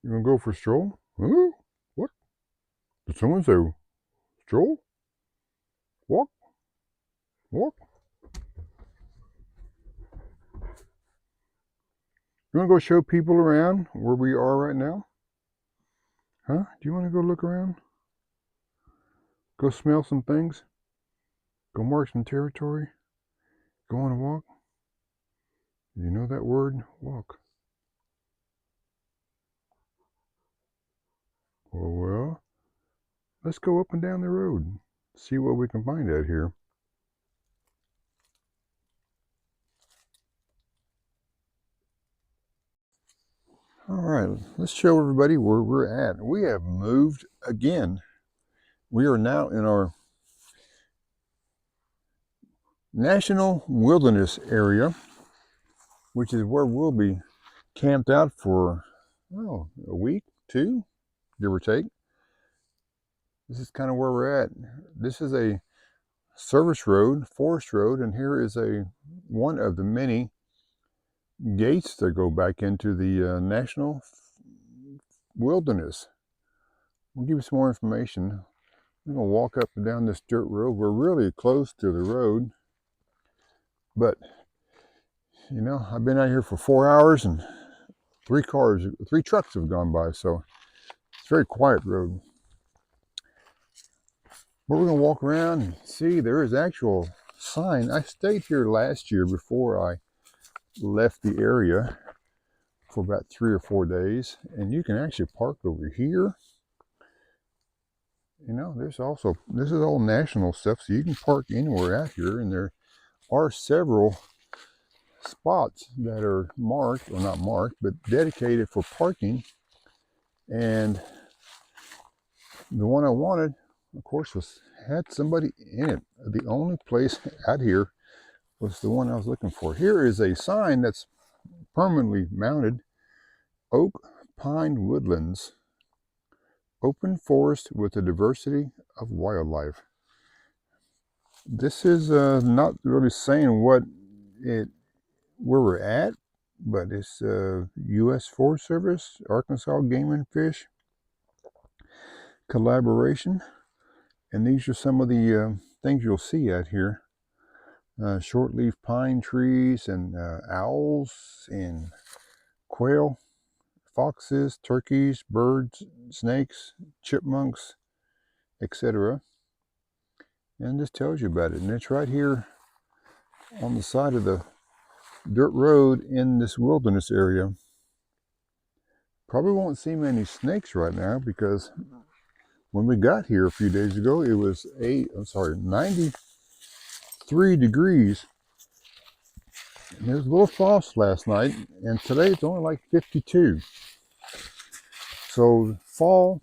You gonna go for a stroll? Huh? What? Did someone say stroll? Walk? Walk? You wanna go show people around where we are right now? Huh? Do you wanna go look around? Go smell some things? Go mark some territory? Go on a walk? You know that word? Walk. Well, let's go up and down the road. See what we can find out here. All right, let's show everybody where we're at. We have moved again. We are now in our National Wilderness Area, which is where we'll be camped out for, oh, a week, two, give or take. This is kind of where we're at. This is a service road, forest road, and here is one of the many gates that go back into the National Wilderness. We'll give you some more information. I'm gonna walk up and down this dirt road. We're really close to the road, but you know, I've been out here for 4 hours and three trucks have gone by, so it's a very quiet road. But we're gonna walk around and see there is actual sign. I stayed here last year before I left the area for about 3 or 4 days, and you can actually park over here. You know, this is all national stuff, so you can park anywhere out here, and there are several spots that are marked, or not marked, but dedicated for parking. And the one I wanted, of course, had somebody in it. The only place out here was the one I was looking for. Here is a sign that's permanently mounted: Oak Pine Woodlands, open forest with a diversity of wildlife. This is not really saying where we're at, but it's U.S. Forest Service, Arkansas Game and Fish collaboration, and these are some of the things you'll see out here. Shortleaf pine trees and owls and quail, foxes, turkeys, birds, snakes, chipmunks, etc. And this tells you about it. And it's right here on the side of the dirt road in this wilderness area. Probably won't see many snakes right now because when we got here a few days ago, it was 93 degrees. And there was a little frost last night, and today it's only like 52. So fall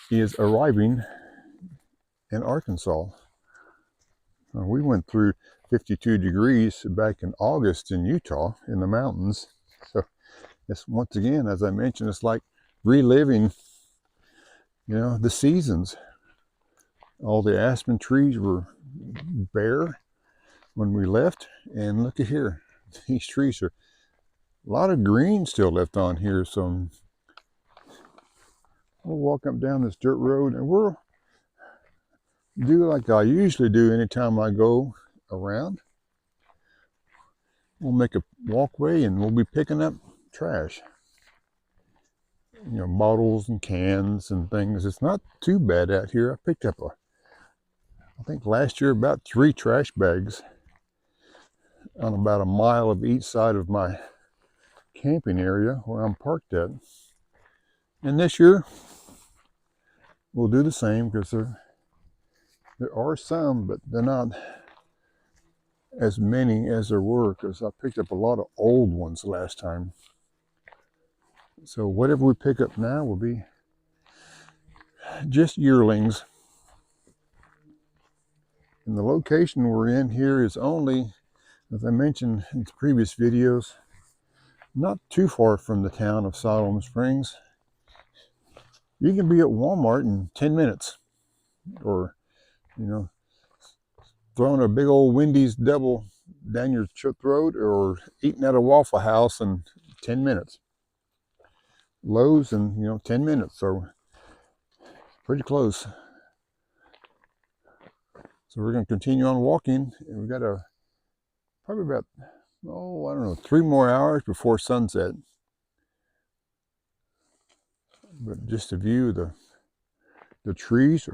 is arriving in Arkansas. We went through 52 degrees back in August in Utah in the mountains. So it's, once again, as I mentioned, it's like reliving, you know, the seasons. All the aspen trees were bare when we left, and look at here. These trees are a lot of green still left on here. So we'll walk up down this dirt road, and we'll do like I usually do anytime I go around. We'll make a walkway, and we'll be picking up trash. You know, bottles and cans and things. It's not too bad out here. I picked up I think last year, about 3 trash bags on about a mile of each side of my camping area where I'm parked at. And this year, we'll do the same because there are some, but they're not as many as there were because I picked up a lot of old ones last time. So whatever we pick up now will be just yearlings. And the location we're in here is only, as I mentioned in previous videos, not too far from the town of Siloam Springs. You can be at Walmart in 10 minutes, or, you know, throwing a big old Wendy's double down your throat, or eating at a Waffle House in 10 minutes. Lowe's in 10 minutes, so pretty close. So we're going to continue on walking, and we got probably about, I don't know, 3 more hours before sunset. But just a view, the trees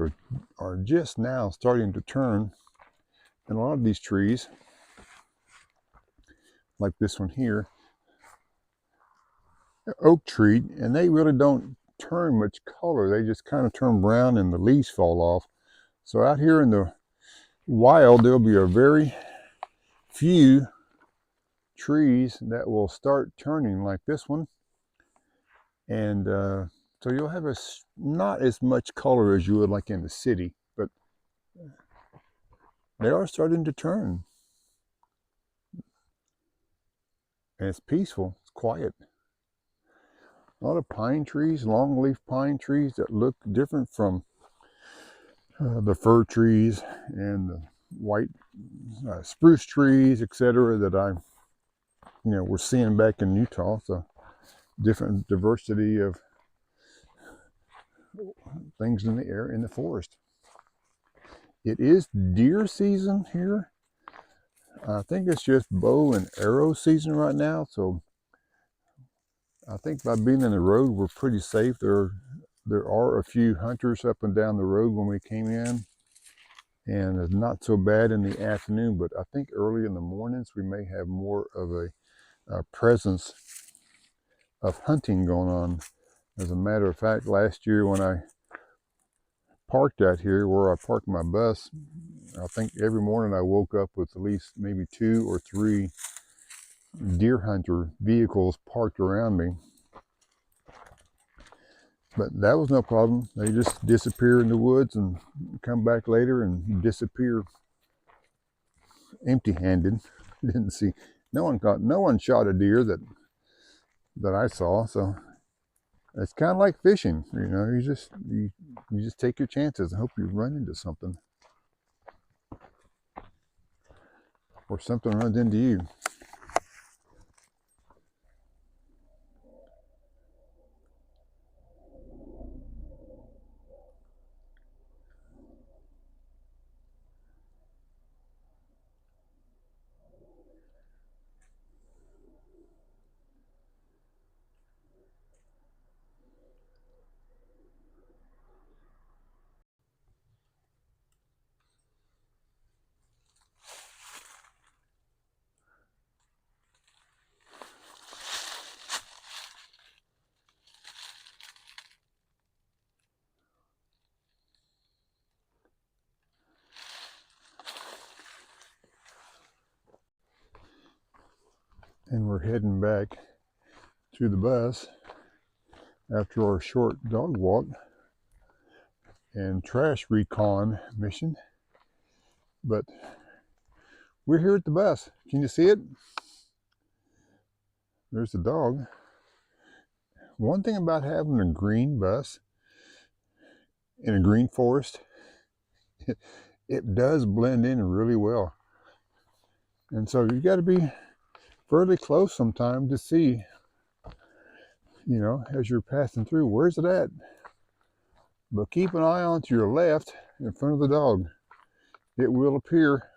are just now starting to turn, and a lot of these trees, like this one here, oak tree, and they really don't turn much color. They just kind of turn brown and the leaves fall off. So out here in the wild, there'll be a very few trees that will start turning like this one, and so you'll have not as much color as you would like in the city, but they are starting to turn, and it's peaceful, it's quiet. A lot of pine trees, longleaf pine trees that look different from the fir trees and the white spruce trees, etc., that we're seeing back in Utah. So different diversity of things in the air in the forest. It is deer season here. I think it's just bow and arrow season right now. So I think by being in the road, we're pretty safe. There are a few hunters up and down the road when we came in, and it's not so bad in the afternoon, but I think early in the mornings we may have more of a presence of hunting going on. As a matter of fact, last year when I parked out here where I parked my bus, I think every morning I woke up with at least maybe 2 or 3 deer hunter vehicles parked around me. But that was no problem. They just disappear in the woods and come back later and disappear empty-handed. Didn't see, no one shot a deer that I saw. So it's kind of like fishing, you just take your chances and hope you run into something, or something runs into you. And we're heading back to the bus after our short dog walk and trash recon mission. But we're here at the bus. Can you see it? There's the dog. One thing about having a green bus in a green forest, it does blend in really well. And so you got to be fairly close sometimes to see, as you're passing through, where's it at? But keep an eye on to your left in front of the dog. It will appear.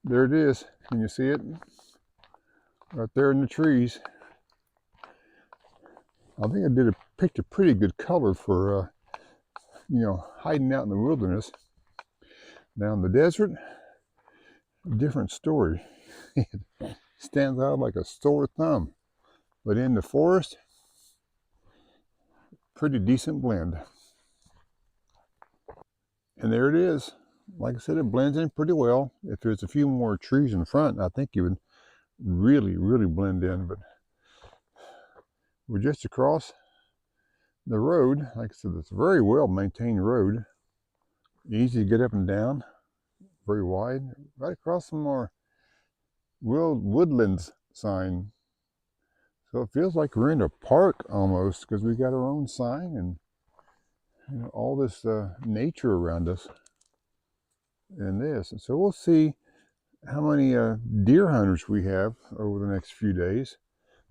There it is. Can you see it? Right there in the trees. I think I picked a pretty good color for, hiding out in the wilderness. Now in the desert, different story. It stands out like a sore thumb. But in the forest, pretty decent blend. And there it is. Like I said, it blends in pretty well. If there's a few more trees in front, I think it would really, really blend in. But we're just across the road. Like I said, it's a very well maintained road. Easy to get up and down. Very wide. Right across from our Woodlands sign. So it feels like we're in a park almost, because we got our own sign and all this nature around us in this. And so we'll see how many deer hunters we have over the next few days.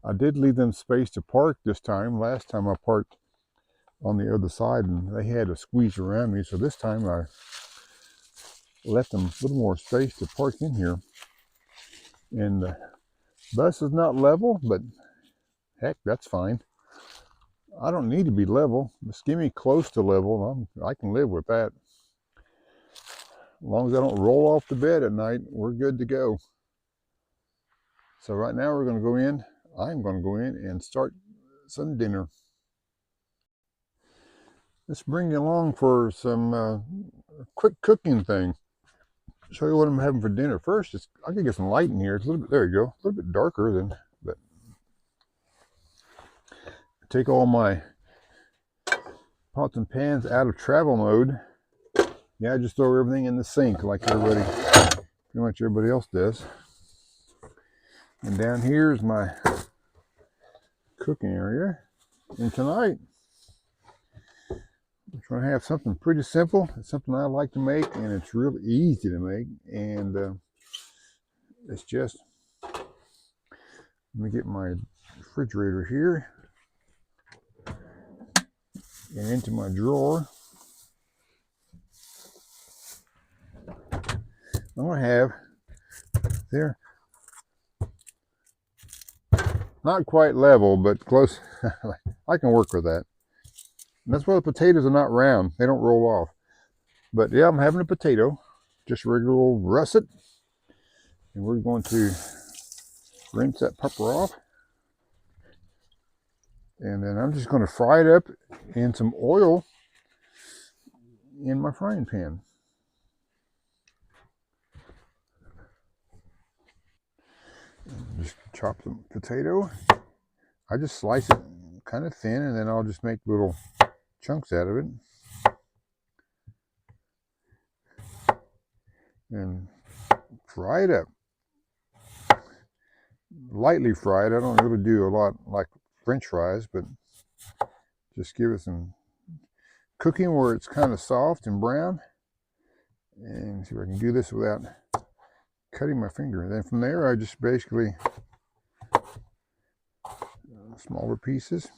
I did leave them space to park this time. Last time I parked on the other side and they had to squeeze around me, so this time I left them a little more space to park in here. And the bus is not level, but heck, that's fine. I don't need to be level. Just give me close to level. I can live with that. As long as I don't roll off the bed at night, we're good to go. So right now we're going to go in. I'm going to go in and start some dinner. Let's bring you along for some quick cooking thing. Show you what I'm having for dinner. First, I can get some light in here. It's a little bit, there you go, a little bit darker than, but take all my pots and pans out of travel mode. Yeah, I just throw everything in the sink like pretty much everybody else does. And down here is my cooking area. And tonight, I'm trying to have something pretty simple. It's something I like to make, and it's really easy to make. And it's just, let me get my refrigerator here and into my drawer. I'm going to have there, not quite level, but close. I can work with that. And that's why the potatoes are not round. They don't roll off. But yeah, I'm having a potato, just regular old russet. And we're going to rinse that pepper off. And then I'm just going to fry it up in some oil in my frying pan. Just chop the potato. I just slice it kind of thin, and then I'll just make little chunks out of it. And fry it up. Lightly fried. I don't really do a lot like French fries, but just give it some cooking where it's kind of soft and brown. And see if I can do this without cutting my finger. And then from there, I just basically smaller pieces.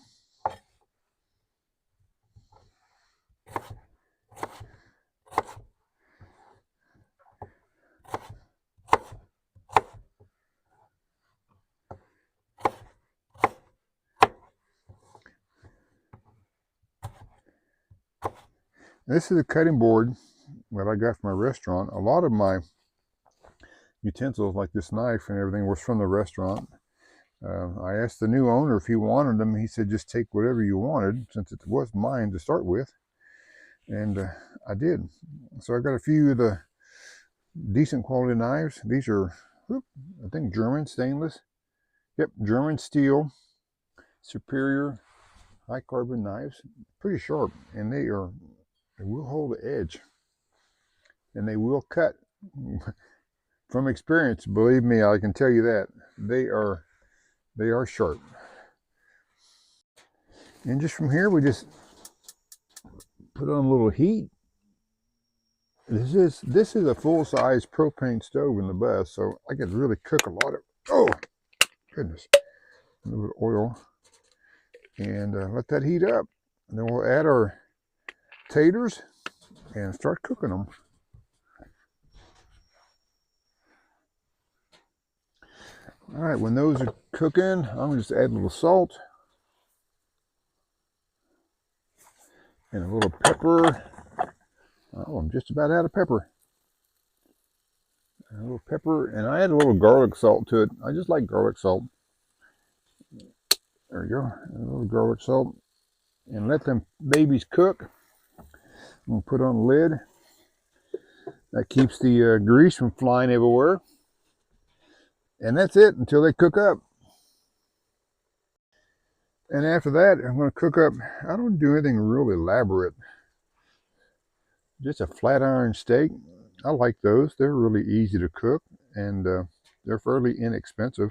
This is a cutting board that I got from my restaurant. A lot of my utensils, like this knife and everything, was from the restaurant. I asked the new owner if he wanted them. He said, just take whatever you wanted, since it was mine to start with. And I did. So I got a few of the decent quality knives. These are, I think, German stainless. Yep, German steel, superior high carbon knives. Pretty sharp, and they will hold the edge, and they will cut. From experience, believe me, I can tell you that they are sharp. And just from here, we just put on a little heat. This is a full-size propane stove in the bus, so I could really cook a lot of. Oh goodness! A little bit of oil, and let that heat up. And then we'll add our taters and start cooking them. All right, when those are cooking, I'm going to just add a little salt and a little pepper. Oh, I'm just about out of pepper. A little pepper, and I add a little garlic salt to it. I just like garlic salt. There we go, a little garlic salt. And let them babies cook. I'm going to put on the lid. That keeps the grease from flying everywhere. And that's it until they cook up. And after that, I'm going to cook up, I don't do anything really elaborate. Just a flat iron steak. I like those. They're really easy to cook, and they're fairly inexpensive.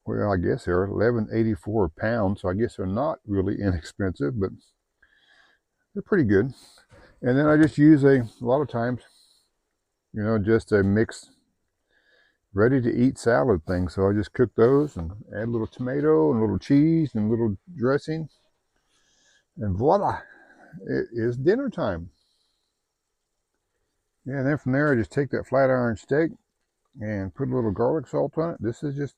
Well, I guess they're $11.84 a pound, so I guess they're not really inexpensive, but they're pretty good. And then I just use a lot of times, just a mixed ready to eat salad things. So I just cook those and add a little tomato and a little cheese and a little dressing. And voila, it is dinner time. Yeah, and then from there I just take that flat iron steak and put a little garlic salt on it. This is just,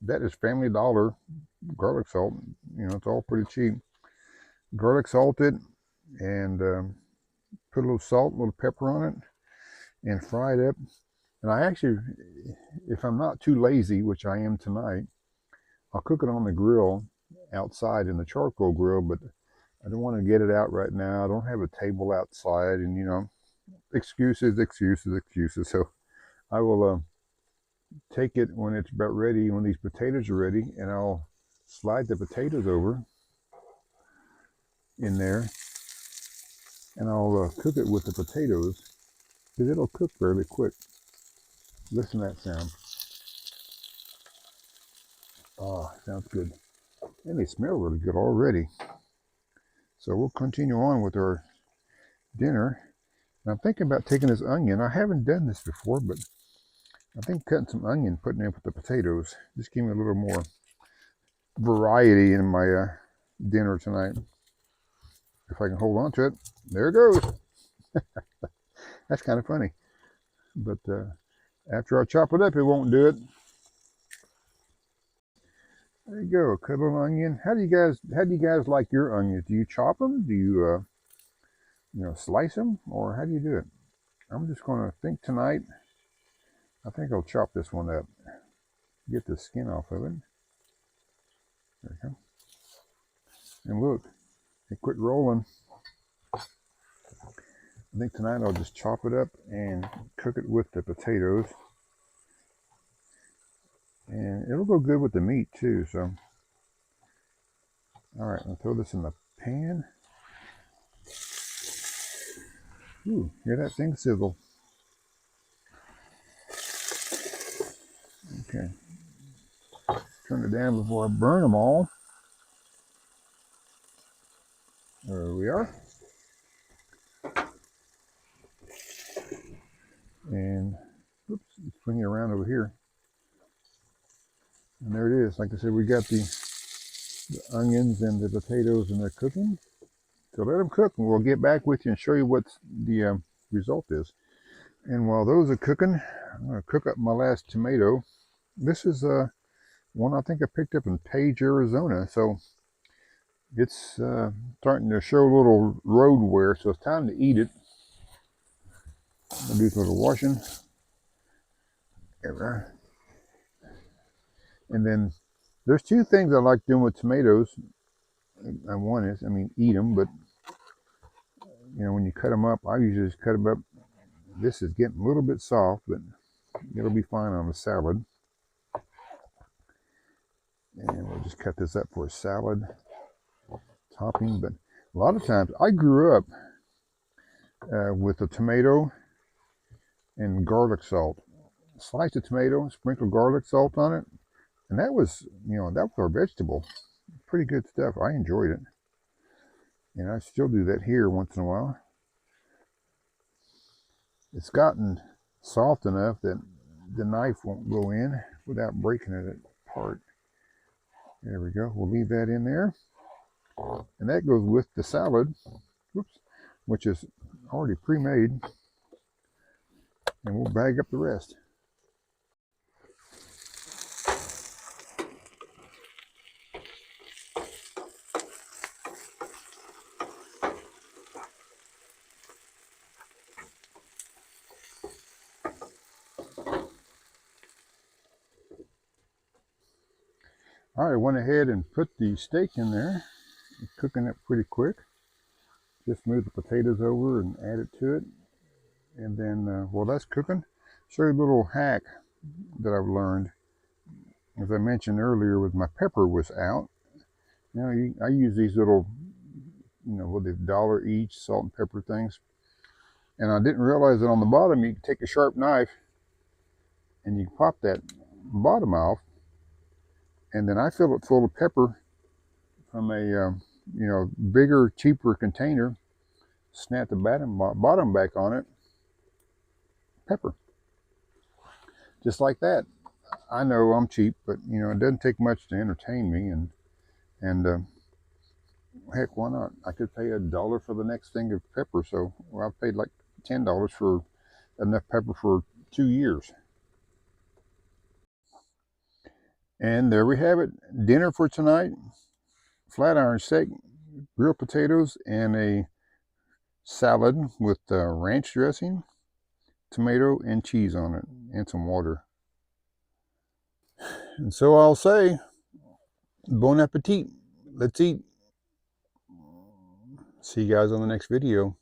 that is Family Dollar garlic salt. It's all pretty cheap. Garlic salted and put a little salt, a little pepper on it and fry it up. And I actually, if I'm not too lazy, which I am tonight, I'll cook it on the grill outside in the charcoal grill, but I don't want to get it out right now. I don't have a table outside and, excuses. So I will take it when it's about ready, when these potatoes are ready, and I'll slide the potatoes over in there and I'll cook it with the potatoes because it'll cook fairly quick. Listen to that sound. Oh, sounds good. And they smell really good already. So we'll continue on with our dinner. And I'm thinking about taking this onion. I haven't done this before, but I think cutting some onion, putting it in with the potatoes, just give me a little more variety in my dinner tonight. If I can hold on to it, there it goes. That's kind of funny. But after I chop it up, it won't do it. There you go, cut a little onion. How do you guys like your onions? Do you chop them? Do you slice them, or how do you do it? I'm just going to think tonight. I think I'll chop this one up, get the skin off of it. There we go. And look, it quit rolling. I think tonight I'll just chop it up and cook it with the potatoes. And it'll go good with the meat too, so. All right, I'll throw this in the pan. Ooh, hear that thing sizzle. Okay. Turn it down before I burn them all. There we are. And, oops, swing it around over here. And there it is. Like I said, we got the onions and the potatoes and they're cooking. So let them cook and we'll get back with you and show you what the result is. And while those are cooking, I'm going to cook up my last tomato. This is one I think I picked up in Page, Arizona. So it's starting to show a little road wear, so it's time to eat it. I'll do a little washing. There we are. And then there's two things I like doing with tomatoes. And one is, eat them, but when you cut them up, I usually just cut them up. This is getting a little bit soft, but it'll be fine on a salad. And we'll just cut this up for a salad topping. But a lot of times, I grew up with a tomato and garlic salt. Slice the tomato, sprinkle garlic salt on it, and that was our vegetable. Pretty good stuff. I enjoyed it, and I still do that here once in a while. It's gotten soft enough that the knife won't go in without breaking it apart. There we go. We'll leave that in there, and that goes with the salad, which is already pre-made, and we'll bag up the rest. All right, I went ahead and put the steak in there. It's cooking up pretty quick. Just move the potatoes over and add it to it. And then while that's cooking, show you a little hack that I've learned. As I mentioned earlier, with my pepper was out. I use these little, with the $1 each salt and pepper things. And I didn't realize that on the bottom, you can take a sharp knife and you can pop that bottom off. And then I fill it full of pepper from a, bigger, cheaper container. Snap the bottom back on it. Pepper. just like that. I know I'm cheap, but you know, it doesn't take much to entertain me, and heck, why not? I could pay $1 for the next thing of pepper, so well, I paid like $10 for enough pepper for 2 years. And there we have it. Dinner for tonight: flat iron steak, grilled potatoes, and a salad with ranch dressing, tomato, and cheese on it, and some water. And so I'll say, bon appetit. Let's eat. See you guys on the next video.